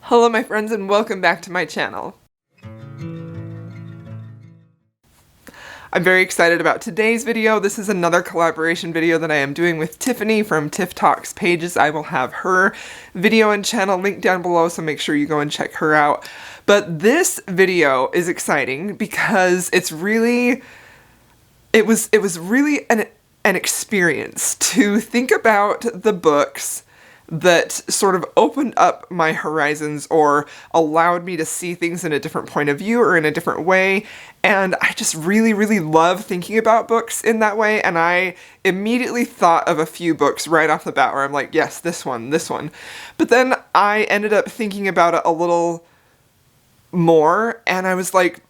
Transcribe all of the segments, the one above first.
Hello my friends and welcome back to my channel. I'm very excited about today's video. This is another collaboration video that I am doing with Tiffany from Tiff Talks Pages. I will have her video and channel linked down below, so make sure you go and check her out. But this video is exciting because it was really an experience to think about the books that sort of opened up my horizons or allowed me to see things in a different point of view or in a different way. And I just really love thinking about books in that way. And I immediately thought of a few books right off the bat where I'm like, yes, this one. But then I ended up thinking about it a little more and I was like,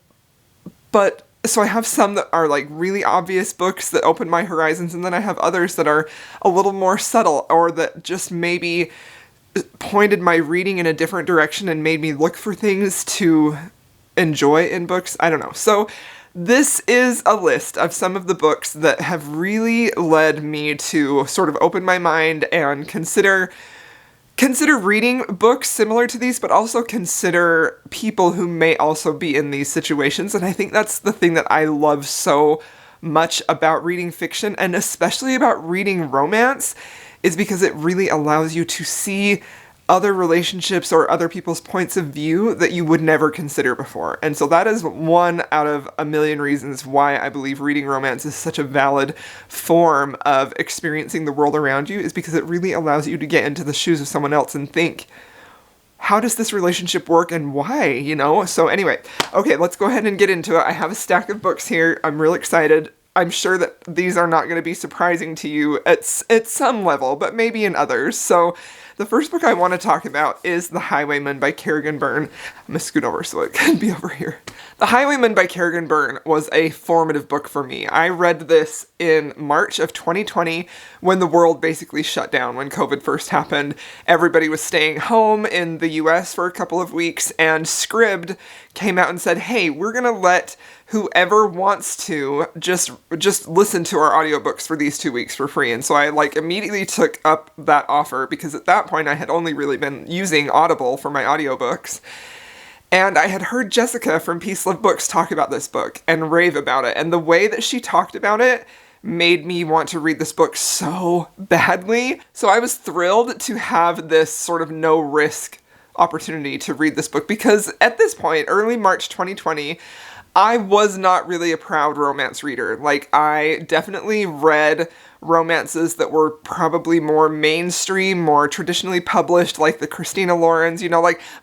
so I have some that are like really obvious books that open my horizons, and then I have others that are a little more subtle or that just maybe pointed my reading in a different direction and made me look for things to enjoy in books. I don't know. So this is a list of some of the books that have really led me to sort of open my mind and consider reading books similar to these, but also consider people who may also be in these situations. And I think that's the thing that I love so much about reading fiction, and especially about reading romance, is because it really allows you to see other relationships or other people's points of view that you would never consider before. And so that is one out of a million reasons why I believe reading romance is such a valid form of experiencing the world around you, is because it really allows you to get into the shoes of someone else and think, how does this relationship work and why, you know? So anyway, okay, let's go ahead and get into it. I have a stack of books here. I'm real excited. I'm sure that these are not going to be surprising to you at some level, but maybe in others. So the first book I want to talk about is The Highwayman by Kerrigan Byrne. I'm going to scoot over so it can be over here. The Highwayman by Kerrigan Byrne was a formative book for me. I read this in March of 2020 when the world basically shut down, when COVID first happened. Everybody was staying home in the US for a couple of weeks, and Scribd came out and said, hey, we're going to let whoever wants to just listen to our audiobooks for these 2 weeks for free. And so I immediately took up that offer, because at that point I had only really been using Audible for my audiobooks. And I had heard Jessica from Peace Love Books talk about this book and rave about it. And the way that she talked about it made me want to read this book so badly. So I was thrilled to have this sort of no-risk opportunity to read this book, because at this point, early March 2020, I was not really a proud romance reader. I definitely read romances that were probably more mainstream, more traditionally published, like the Christina Laurens,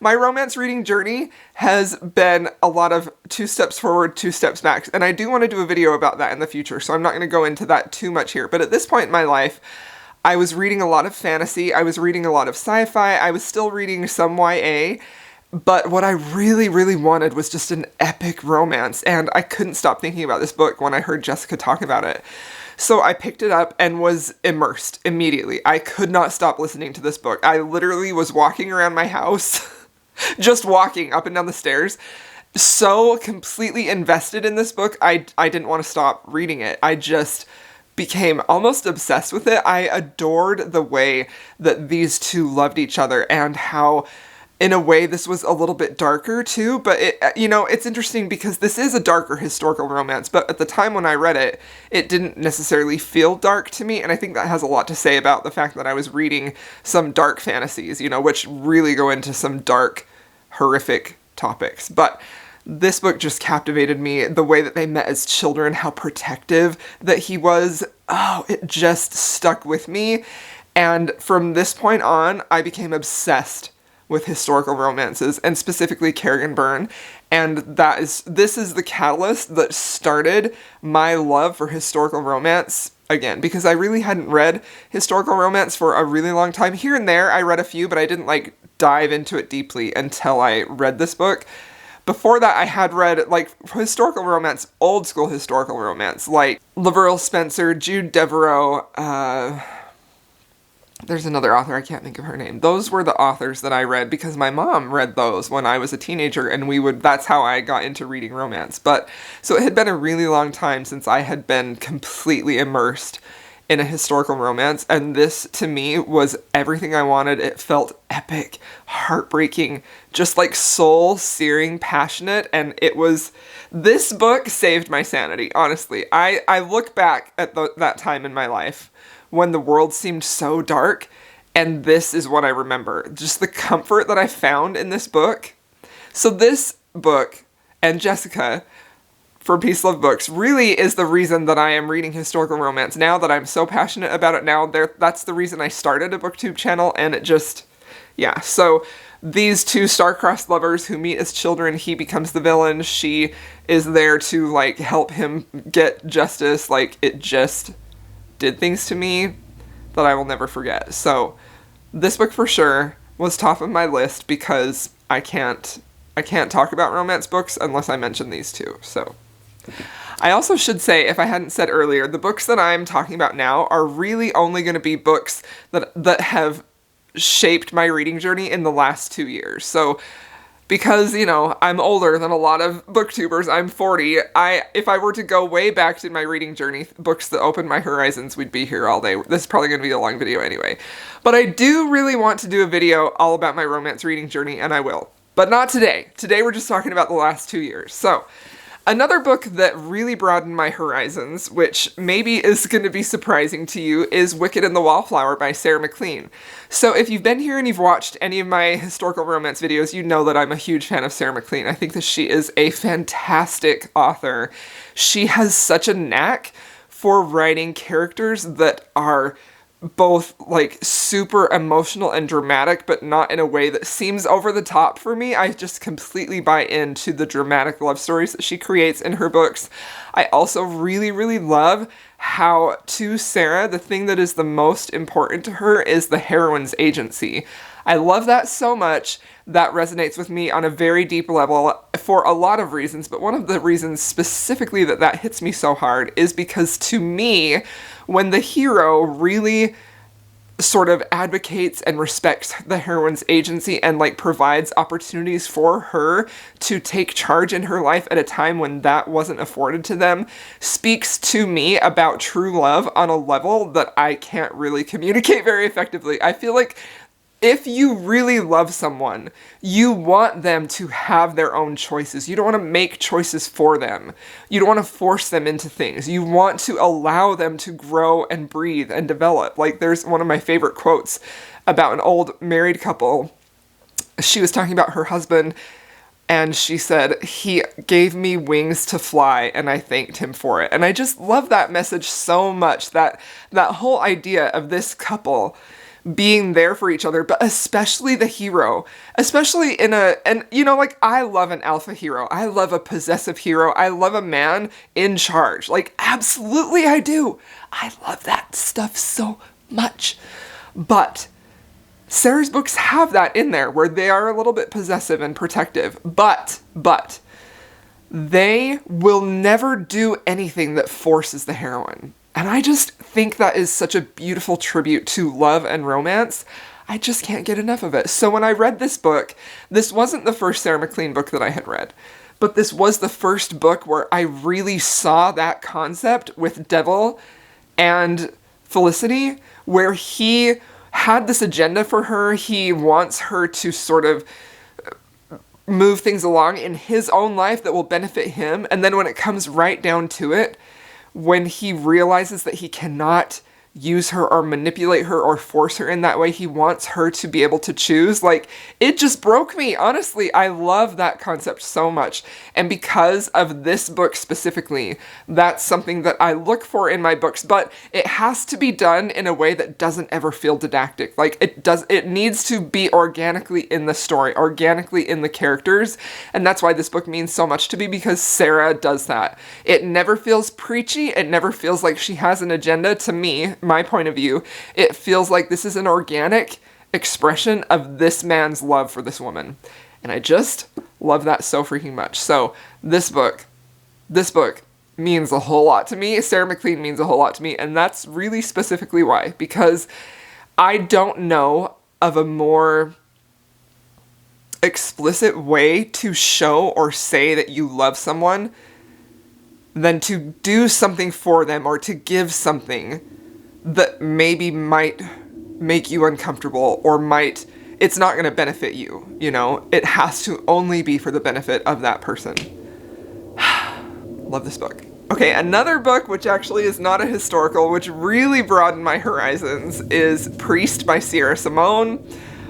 my romance reading journey has been a lot of 2 steps forward, 2 steps back. And I do want to do a video about that in the future, so I'm not going to go into that too much here. But at this point in my life, I was reading a lot of fantasy, I was reading a lot of sci-fi, I was still reading some YA, but what I really wanted was just an epic romance, and I couldn't stop thinking about this book when I heard Jessica talk about it. So I picked it up and was immersed immediately. I could not stop listening to this book. I literally was walking around my house, just walking up and down the stairs, so completely invested in this book, I didn't want to stop reading it. I just became almost obsessed with it. I adored the way that these two loved each other, and how in a way this was a little bit darker too, but it's interesting because this is a darker historical romance, but at the time when I read it, it didn't necessarily feel dark to me, and I think that has a lot to say about the fact that I was reading some dark fantasies, which really go into some dark, horrific topics. But this book just captivated me. The way that they met as children, how protective that he was, it just stuck with me, and from this point on, I became obsessed with historical romances, and specifically Kerrigan Byrne, and this is the catalyst that started my love for historical romance again, because I really hadn't read historical romance for a really long time. Here and there, I read a few, but I didn't dive into it deeply until I read this book. Before that, I had read, historical romance, old school historical romance, like Laverell Spencer, Jude Deveraux, there's another author, I can't think of her name. Those were the authors that I read because my mom read those when I was a teenager, and that's how I got into reading romance. So it had been a really long time since I had been completely immersed in a historical romance, and this to me was everything I wanted. It felt epic, heartbreaking, just like soul-searing, passionate, and this book saved my sanity, honestly. I look back at that time in my life when the world seemed so dark, and this is what I remember. Just the comfort that I found in this book. So this book, and Jessica, for Peace Love Books, really is the reason that I am reading historical romance now, that I'm so passionate about it now. That's the reason I started a booktube channel, and it just, yeah. So these two star-crossed lovers who meet as children, he becomes the villain, she is there to, like, help him get justice. Like, it just did things to me that I will never forget. So this book for sure was top of my list because I can't talk about romance books unless I mention these two. So I also should say, if I hadn't said earlier, the books that I'm talking about now are really only going to be books that have shaped my reading journey in the last 2 years. So because, you know, I'm older than a lot of booktubers, I'm 40, if I were to go way back to my reading journey, books that opened my horizons, we'd be here all day. This is probably going to be a long video anyway. But I do really want to do a video all about my romance reading journey, and I will. But not today. Today we're just talking about the last 2 years. So another book that really broadened my horizons, which maybe is going to be surprising to you, is Wicked and the Wallflower by Sarah MacLean. So if you've been here and you've watched any of my historical romance videos, you know that I'm a huge fan of Sarah MacLean. I think that she is a fantastic author. She has such a knack for writing characters that are both, like, super emotional and dramatic, but not in a way that seems over the top for me. I just completely buy into the dramatic love stories that she creates in her books. I also really, really love how, to Sarah, the thing that is the most important to her is the heroine's agency. I love that so much. That resonates with me on a very deep level for a lot of reasons, but one of the reasons specifically that hits me so hard is because, to me, when the hero really sort of advocates and respects the heroine's agency and, like, provides opportunities for her to take charge in her life at a time when that wasn't afforded to them, speaks to me about true love on a level that I can't really communicate very effectively. I feel like if you really love someone, you want them to have their own choices. You don't want to make choices for them. You don't want to force them into things. You want to allow them to grow and breathe and develop. Like, there's one of my favorite quotes about an old married couple. She was talking about her husband, and she said, "He gave me wings to fly, and I thanked him for it." And I just love that message so much, that whole idea of this couple being there for each other, but especially the hero, especially and you know, like, I love an alpha hero. I love a possessive hero. I love a man in charge. Like, absolutely I do. I love that stuff so much. But Sarah's books have that in there where they are a little bit possessive and protective, but they will never do anything that forces the heroine. And I just think that is such a beautiful tribute to love and romance. I just can't get enough of it. So when I read this book, this wasn't the first Sarah MacLean book that I had read, but this was the first book where I really saw that concept with Devil and Felicity, where he had this agenda for her. He wants her to sort of move things along in his own life that will benefit him. And then when it comes right down to it, when he realizes that he cannot use her or manipulate her or force her in that way, he wants her to be able to choose. Like, it just broke me. Honestly, I love that concept so much. And because of this book specifically, that's something that I look for in my books, but it has to be done in a way that doesn't ever feel didactic. Like, it needs to be organically in the story, organically in the characters. And that's why this book means so much to me, because Sarah does that. It never feels preachy. It never feels like she has an agenda. To me, my point of view, it feels like this is an organic expression of this man's love for this woman. And I just love that so freaking much. So this book means a whole lot to me. Sarah MacLean means a whole lot to me. And that's really specifically why, because I don't know of a more explicit way to show or say that you love someone than to do something for them or to give something that maybe might make you uncomfortable or it's not going to benefit you, you know? It has to only be for the benefit of that person. Love this book. Okay, another book, which actually is not a historical, which really broadened my horizons, is Priest by Sierra Simone.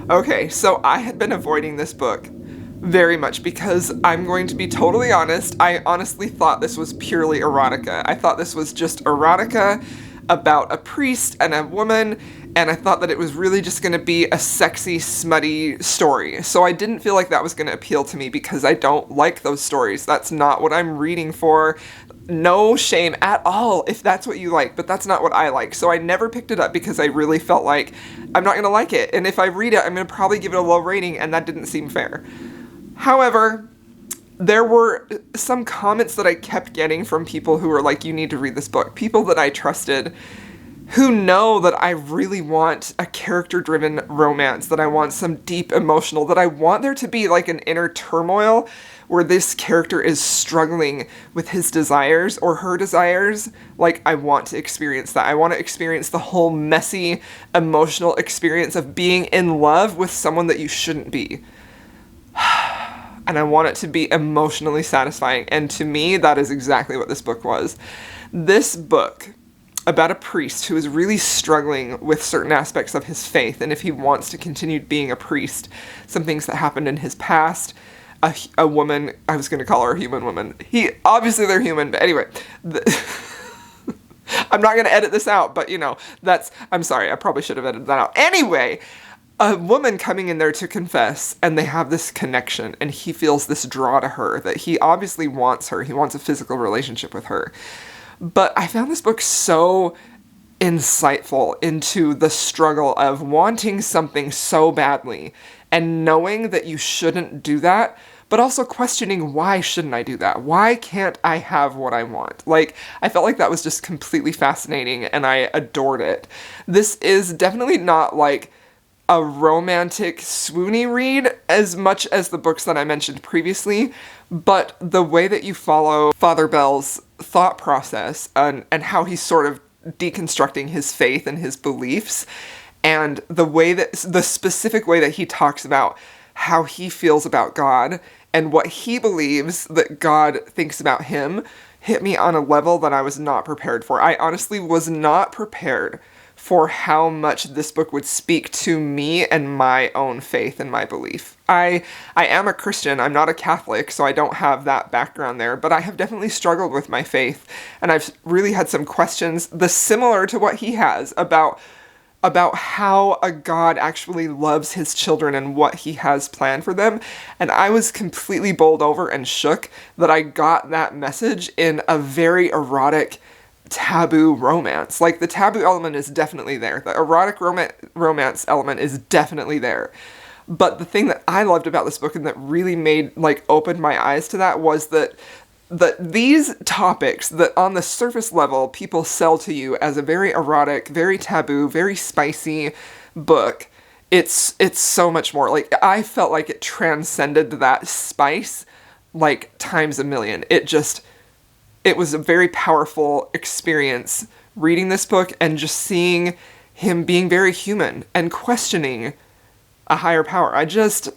Okay, so I had been avoiding this book very much because I'm going to be totally honest, I honestly thought this was purely erotica. I thought this was just erotica about a priest and a woman, and I thought that it was really just going to be a sexy, smutty story. So I didn't feel like that was going to appeal to me because I don't like those stories. That's not what I'm reading for. No shame at all if that's what you like, but that's not what I like. So I never picked it up because I really felt like I'm not going to like it. And if I read it, I'm going to probably give it a low rating, and that didn't seem fair. However, there were some comments that I kept getting from people who were like, you need to read this book. People that I trusted who know that I really want a character-driven romance, that I want some deep emotional, that I want there to be like an inner turmoil where this character is struggling with his desires or her desires. Like, I want to experience that. I want to experience the whole messy, emotional experience of being in love with someone that you shouldn't be. And I want it to be emotionally satisfying. And to me, that is exactly what this book was. This book about a priest who is really struggling with certain aspects of his faith, and if he wants to continue being a priest, some things that happened in his past, a woman, I was going to call her a human woman. Obviously they're human, but anyway, I'm not going to edit this out, but you know, I'm sorry, I probably should have edited that out. Anyway, a woman coming in there to confess, and they have this connection, and he feels this draw to her, that he obviously wants her, he wants a physical relationship with her. But I found this book so insightful into the struggle of wanting something so badly and knowing that you shouldn't do that, but also questioning, why shouldn't I do that? Why can't I have what I want? Like, I felt like that was just completely fascinating, and I adored it. This is definitely not like a romantic swoony read as much as the books that I mentioned previously, but the way that you follow Father Bell's thought process and how he's sort of deconstructing his faith and his beliefs, and the specific way that he talks about how he feels about God and what he believes that God thinks about him, hit me on a level that I was not prepared for. I honestly was not prepared for how much this book would speak to me and my own faith and my belief. I am a Christian, I'm not a Catholic, so I don't have that background there, but I have definitely struggled with my faith, and I've really had some questions, similar to what he has, about how a God actually loves his children and what he has planned for them, and I was completely bowled over and shook that I got that message in a very erotic, taboo romance. Like, the taboo element is definitely there. The erotic romance element is definitely there. But the thing that I loved about this book and that really opened my eyes to that was that these topics that on the surface level people sell to you as a very erotic, very taboo, very spicy book, it's so much more. Like, I felt like it transcended that spice like times a million. It was a very powerful experience reading this book and just seeing him being very human and questioning a higher power. I just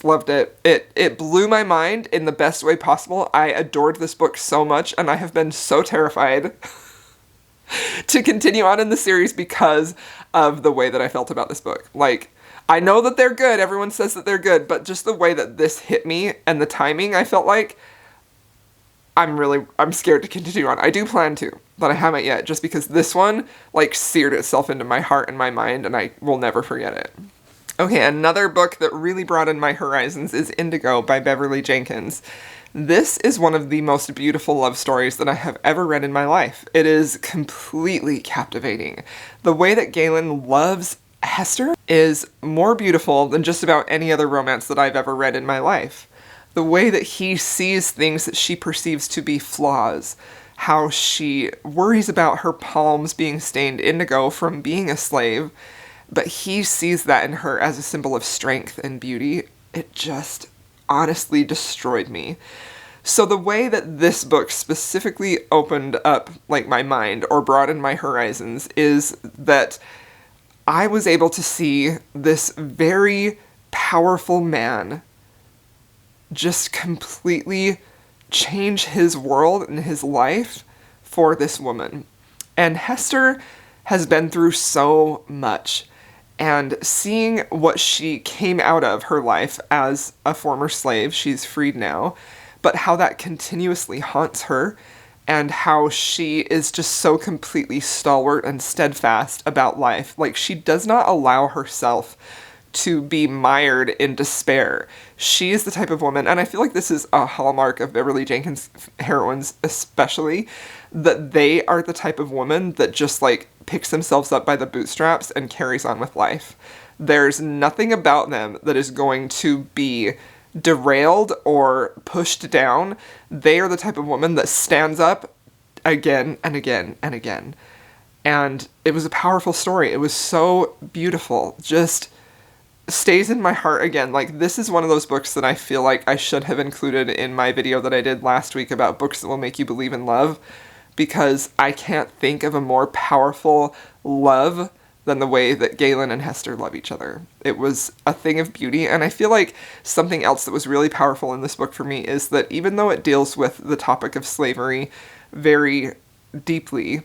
loved it. It blew my mind in the best way possible. I adored this book so much, and I have been so terrified to continue on in the series because of the way that I felt about this book. Like, I know that they're good. Everyone says that they're good, but just the way that this hit me and the timing, I felt like I'm scared to continue on. I do plan to, but I haven't yet, just because this one, seared itself into my heart and my mind, and I will never forget it. Okay, another book that really broadened my horizons is Indigo by Beverly Jenkins. This is one of the most beautiful love stories that I have ever read in my life. It is completely captivating. The way that Galen loves Hester is more beautiful than just about any other romance that I've ever read in my life. The way that he sees things that she perceives to be flaws, how she worries about her palms being stained indigo from being a slave, but he sees that in her as a symbol of strength and beauty. It just honestly destroyed me. So the way that this book specifically opened up, like, my mind or broadened my horizons is that I was able to see this very powerful man just completely change his world and his life for this woman. And Hester has been through so much. And seeing what she came out of her life as a former slave, she's freed now, but how that continuously haunts her, and how she is just so completely stalwart and steadfast about life. Like, she does not allow herself to be mired in despair. She is the type of woman, and I feel like this is a hallmark of Beverly Jenkins heroines especially, that they are the type of woman that just, like, picks themselves up by the bootstraps and carries on with life. There's nothing about them that is going to be derailed or pushed down. They are the type of woman that stands up again and again and again. And it was a powerful story. It was so beautiful. Just stays in my heart again. Like, this is one of those books that I feel like I should have included in my video that I did last week about books that will make you believe in love, because I can't think of a more powerful love than the way that Galen and Hester love each other. It was a thing of beauty, and I feel like something else that was really powerful in this book for me is that even though it deals with the topic of slavery very deeply,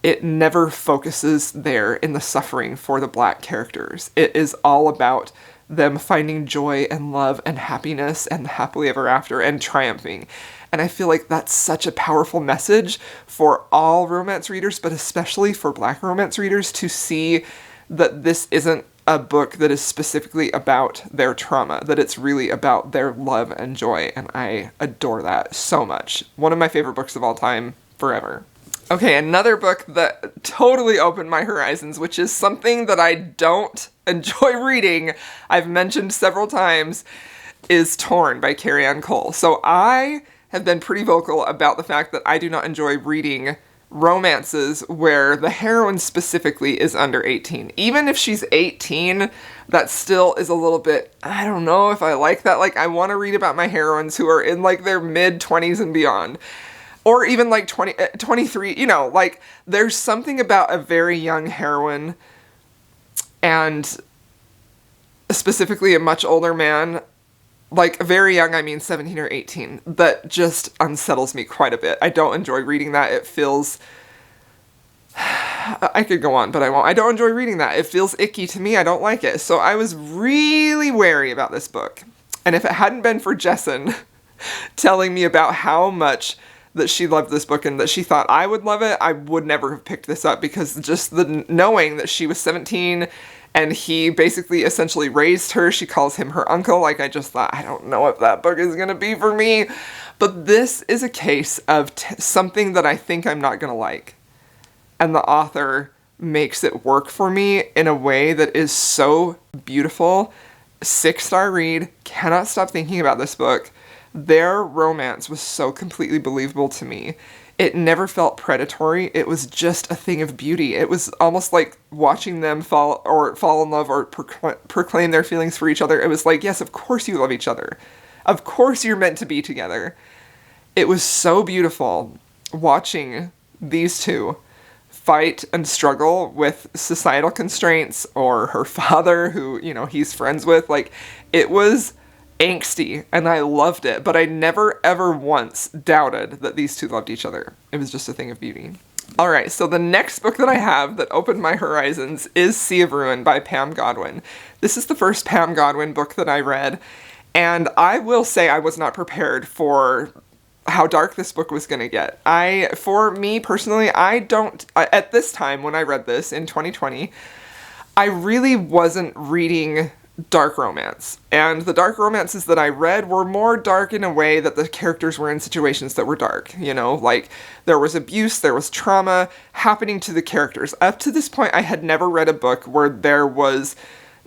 it never focuses there in the suffering for the Black characters. It is all about them finding joy and love and happiness and happily ever after and triumphing. And I feel like that's such a powerful message for all romance readers, but especially for Black romance readers, to see that this isn't a book that is specifically about their trauma, that it's really about their love and joy. And I adore that so much. One of my favorite books of all time, forever. Okay, another book that totally opened my horizons, which is something that I don't enjoy reading, I've mentioned several times, is Torn by Carrie Ann Cole. So I have been pretty vocal about the fact that I do not enjoy reading romances where the heroine specifically is under 18. Even if she's 18, that still is a little bit, I don't know if I like that. Like, I want to read about my heroines who are in, like, their mid-20s and beyond. Or even, like, 23, you know, like, there's something about a very young heroine, and specifically a much older man, like, very young, I mean 17 or 18, that just unsettles me quite a bit. I don't enjoy reading that. It feels... I could go on, but I won't. I don't enjoy reading that. It feels icky to me. I don't like it. So I was really wary about this book. And if it hadn't been for Jesson telling me about how much that she loved this book and that she thought I would love it, I would never have picked this up, because just the knowing that she was 17 and he basically essentially raised her, she calls him her uncle, like, I just thought, I don't know if that book is going to be for me. But this is a case of something that I think I'm not going to like. And the author makes it work for me in a way that is so beautiful. 6-star read, cannot stop thinking about this book. Their romance was so completely believable to me. It never felt predatory. It was just a thing of beauty. It was almost like watching them fall in love or proclaim their feelings for each other. It was like, yes, of course you love each other. Of course you're meant to be together. It was so beautiful watching these two fight and struggle with societal constraints, or her father who, you know, he's friends with. Like, it was angsty, and I loved it, but I never ever once doubted that these two loved each other. It was just a thing of beauty. Alright, so the next book that I have that opened my horizons is Sea of Ruin by Pam Godwin. This is the first Pam Godwin book that I read, and I will say I was not prepared for how dark this book was going to get. For me personally, at this time when I read this in 2020, I really wasn't reading dark romance. And the dark romances that I read were more dark in a way that the characters were in situations that were dark. You know, like, there was abuse, there was trauma happening to the characters. Up to this point, I had never read a book where there was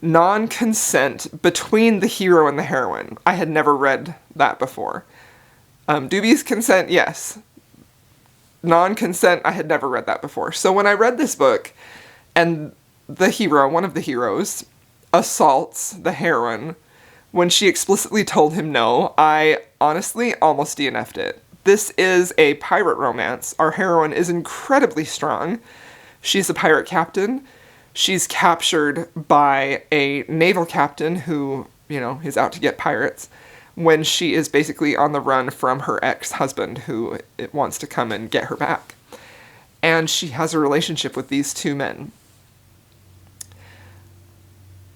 non-consent between the hero and the heroine. I had never read that before. Dubious consent, yes. Non-consent, I had never read that before. So when I read this book, and the hero, one of the heroes, assaults the heroine When she explicitly told him no, I honestly almost DNF'd it. This is a pirate romance. Our heroine is incredibly strong. She's a pirate captain. She's captured by a naval captain who, is out to get pirates when she is basically on the run from her ex-husband who wants to come and get her back. And she has a relationship with these two men.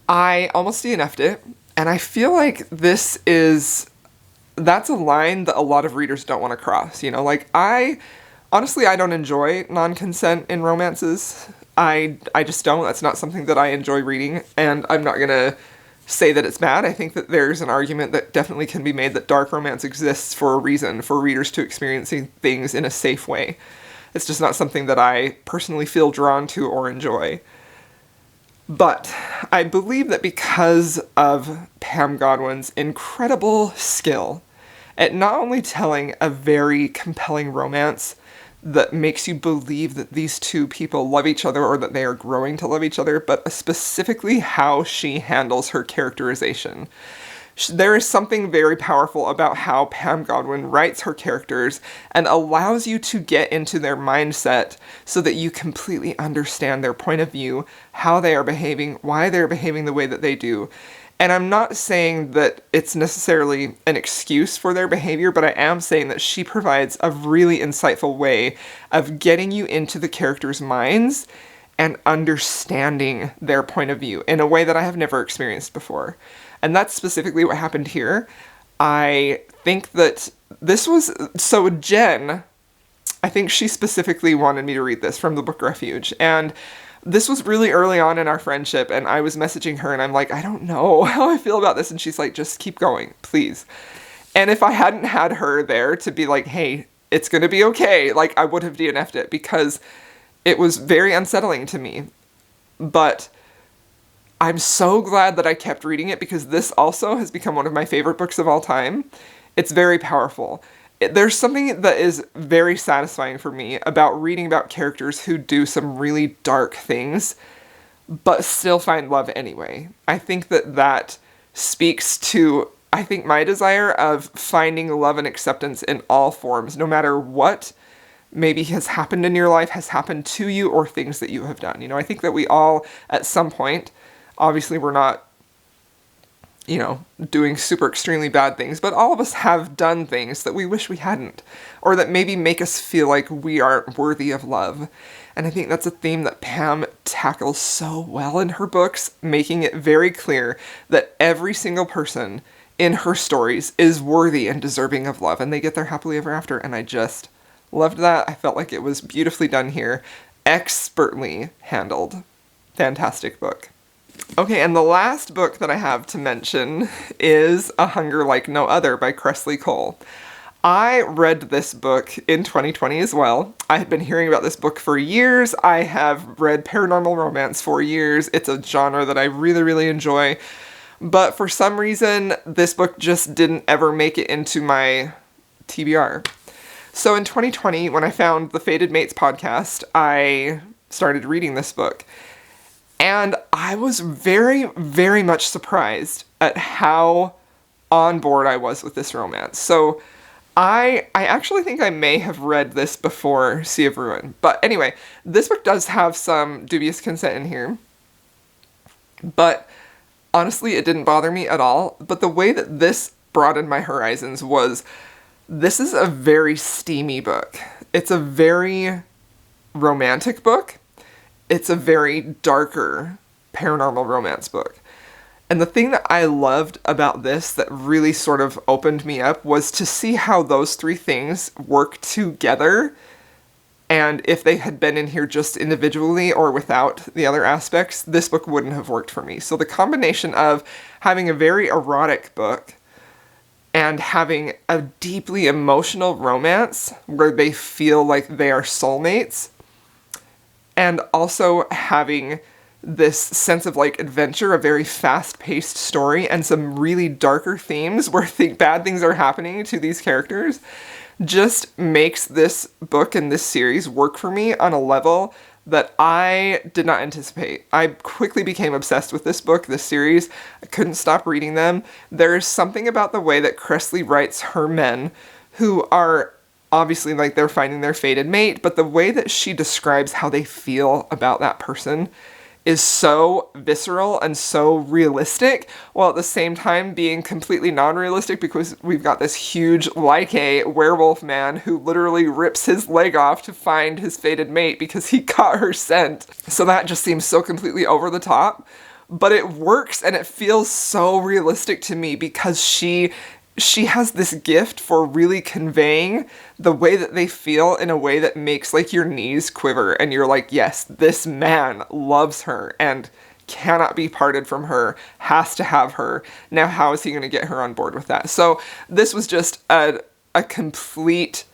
I almost DNF'd it, and I feel like that's a line that a lot of readers don't want to cross, I don't enjoy non-consent in romances. I just don't. That's not something that I enjoy reading, and I'm not gonna say that it's bad. I think that there's an argument that definitely can be made that dark romance exists for a reason, for readers to experiencing things in a safe way. It's just not something that I personally feel drawn to or enjoy. But I believe that because of Pam Godwin's incredible skill at not only telling a very compelling romance that makes you believe that these two people love each other or that they are growing to love each other, but specifically how she handles her characterization. There is something very powerful about how Pam Godwin writes her characters and allows you to get into their mindset so that you completely understand their point of view, how they are behaving, why they're behaving the way that they do. And I'm not saying that it's necessarily an excuse for their behavior, but I am saying that she provides a really insightful way of getting you into the characters' minds and understanding their point of view in a way that I have never experienced before. And that's specifically what happened here. I think that Jen, I think she specifically wanted me to read this from the book Refuge. And this was really early on in our friendship, and I was messaging her, and I'm like, I don't know how I feel about this. And she's like, just keep going, please. And if I hadn't had her there to be like, hey, it's going to be okay, I would have DNF'd it because it was very unsettling to me. But I'm so glad that I kept reading it because this also has become one of my favorite books of all time. It's very powerful. There's something that is very satisfying for me about reading about characters who do some really dark things, but still find love anyway. I think that speaks to, my desire of finding love and acceptance in all forms, no matter what maybe has happened in your life, has happened to you, or things that you have done. I think that we all, at some point, obviously we're not doing super extremely bad things, but all of us have done things that we wish we hadn't, or that maybe make us feel like we aren't worthy of love. And I think that's a theme that Pam tackles so well in her books, making it very clear that every single person in her stories is worthy and deserving of love, and they get their happily ever after, and I just loved that. I felt like it was beautifully done here, expertly handled. Fantastic book. Okay, and the last book that I have to mention is A Hunger Like No Other by Cressley Cole. I read this book in 2020 as well. I had been hearing about this book for years. I have read paranormal romance for years. It's a genre that I really, really enjoy. But for some reason, this book just didn't ever make it into my TBR. So in 2020, when I found the Fated Mates podcast, I started reading this book. And I was very, very much surprised at how on board I was with this romance. So I actually think I may have read this before Sea of Ruin. But anyway, this book does have some dubious consent in here. But honestly, it didn't bother me at all. But the way that this broadened my horizons was, this is a very steamy book. It's a very romantic book. It's a very darker paranormal romance book. And the thing that I loved about this that really sort of opened me up was to see how those three things work together. And if they had been in here just individually or without the other aspects, this book wouldn't have worked for me. So the combination of having a very erotic book and having a deeply emotional romance where they feel like they are soulmates, and also having this sense of adventure, a very fast-paced story, and some really darker themes where bad things are happening to these characters, just makes this book and this series work for me on a level that I did not anticipate. I quickly became obsessed with this book, this series. I couldn't stop reading them. There's something about the way that Kresley writes her men, who are obviously like they're finding their fated mate, but the way that she describes how they feel about that person is so visceral and so realistic, while at the same time being completely non-realistic, because we've got this huge, like a werewolf man who literally rips his leg off to find his fated mate because he caught her scent. So that just seems so completely over the top, but it works and it feels so realistic to me because she has this gift for really conveying the way that they feel in a way that makes like your knees quiver and you're like, yes, this man loves her and cannot be parted from her, has to have her. Now how is he going to get her on board with that? So this was just a complete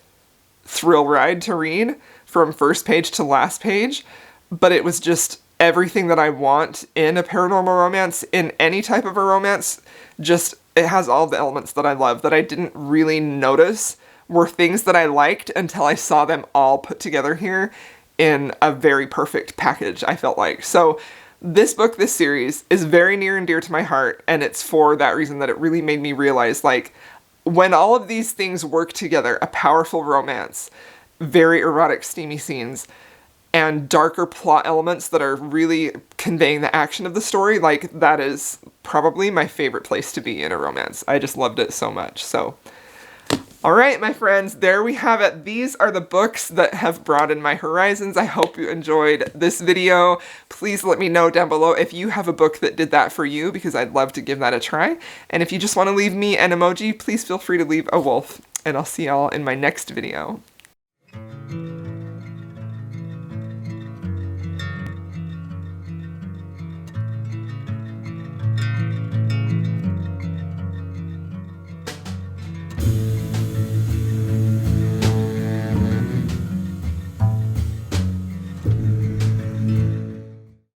thrill ride to read from first page to last page, but it was just everything that I want in a paranormal romance, in any type of a romance. Just it has all the elements that I love that I didn't really notice were things that I liked until I saw them all put together here in a very perfect package, I felt like. So this book, this series, is very near and dear to my heart, and it's for that reason that it really made me realize, like, when all of these things work together, a powerful romance, very erotic, steamy scenes, and darker plot elements that are really conveying the action of the story, like, that is probably my favorite place to be in a romance. I just loved it so much. So, all right, my friends, there we have it. These are the books that have broadened my horizons. I hope you enjoyed this video. Please let me know down below if you have a book that did that for you, because I'd love to give that a try. And if you just want to leave me an emoji, please feel free to leave a wolf. And I'll see y'all in my next video.